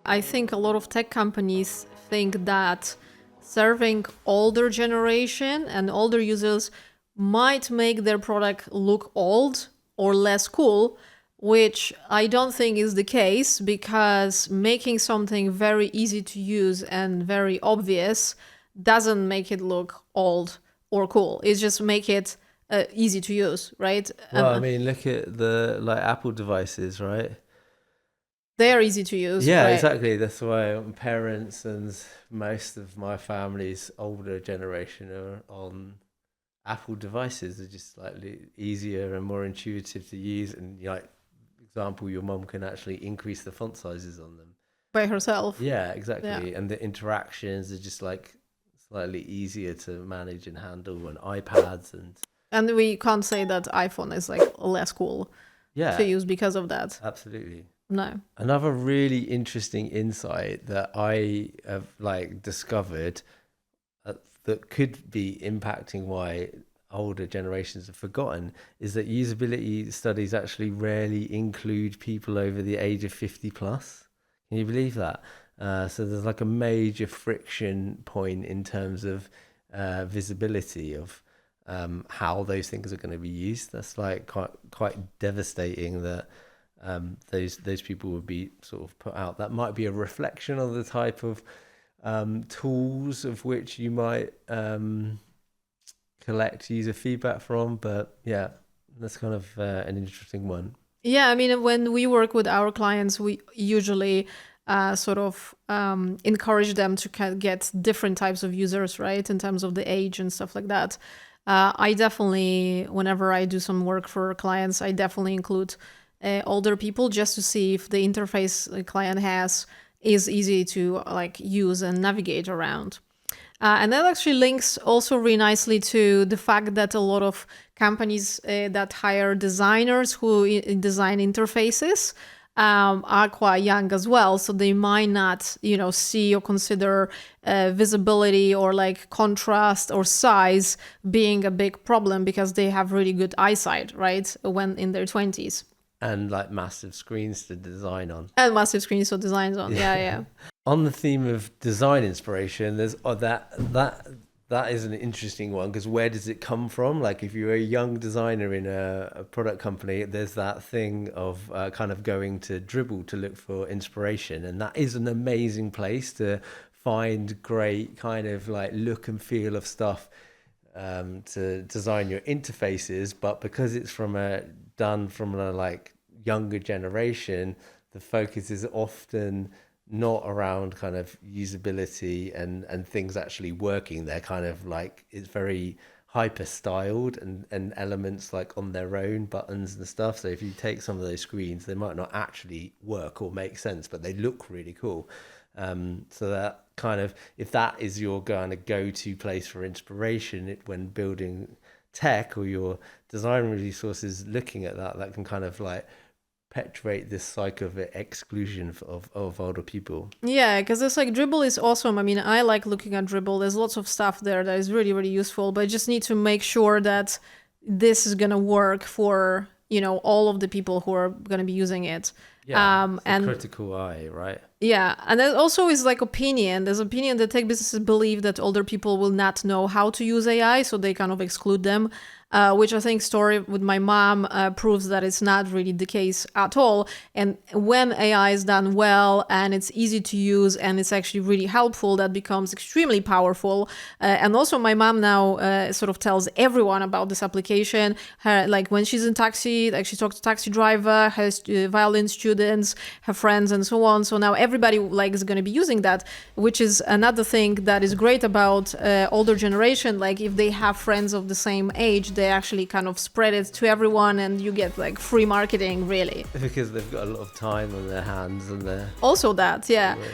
I think a lot of tech companies think that serving older generation and older users might make their product look old or less cool, which I don't think is the case, because making something very easy to use and very obvious doesn't make it look old or cool. It's just make it easy to use, right? Well, I mean, look at the Apple devices, right? They're easy to use. Yeah, right? exactly. That's why parents and most of my family's older generation are on Apple devices. They're just slightly easier and more intuitive to use. And like example, your mom can actually increase the font sizes on them By herself. Yeah, exactly. Yeah. And the interactions are just like slightly easier to manage and handle, and iPads And we can't say that iPhone is like less cool yeah, to use because of that. absolutely. No. Another really interesting insight that I have discovered that could be impacting why older generations have forgotten is that usability studies actually rarely include people over the age of 50 plus. Can you believe that? So there's like a major friction point in terms of visibility of how those things are going to be used. That's like quite devastating that those people would be sort of put out. That might be a reflection of the type of tools of which you might collect user feedback from, but yeah, that's kind of an interesting one. Yeah, I mean, when we work with our clients, we usually sort of encourage them to get different types of users, right, in terms of the age and stuff like that. I definitely, whenever I do some work for clients, I definitely include older people just to see if the interface the client has is easy to use and navigate around. And that actually links also really nicely to the fact that a lot of companies that hire designers who design interfaces are quite young as well. So they might not, see or consider visibility or contrast or size being a big problem because they have really good eyesight, right, when in their 20s. And massive screens to design on. And massive screens to design on. Yeah. On the theme of design inspiration, there's that is an interesting one, because where does it come from? Like if you're a young designer in a product company, there's that thing of kind of going to Dribbble to look for inspiration, and that is an amazing place to find great kind of look and feel of stuff to design your interfaces. But because it's done from a younger generation, the focus is often not around kind of usability and things actually working. They're kind of it's very hyper styled and elements on their own, buttons and stuff. So if you take some of those screens, they might not actually work or make sense, but they look really cool. So that kind of, if that is your kind of go-to place for inspiration when building tech, or your design resources looking at that can kind of perpetuate this cycle of exclusion of older people. Yeah, because it's Dribbble is awesome. I mean, I like looking at Dribbble. There's lots of stuff there that is really, really useful, but I just need to make sure that this is going to work for, all of the people who are going to be using it. Yeah, and critical eye, right? Yeah, and there also is opinion. There's opinion that tech businesses believe that older people will not know how to use AI, so they kind of exclude them, which I think story with my mom proves that it's not really the case at all. And when AI is done well and it's easy to use and it's actually really helpful, that becomes extremely powerful. And also my mom now sort of tells everyone about this application. Her, when she's in taxi, she talks to taxi driver, her violin students, her friends, and so on. So now everybody is going to be using that, which is another thing that is great about older generation. If they have friends of the same age, they actually kind of spread it to everyone, and you get free marketing, really. Because they've got a lot of time on their hands and they're also that, yeah. working.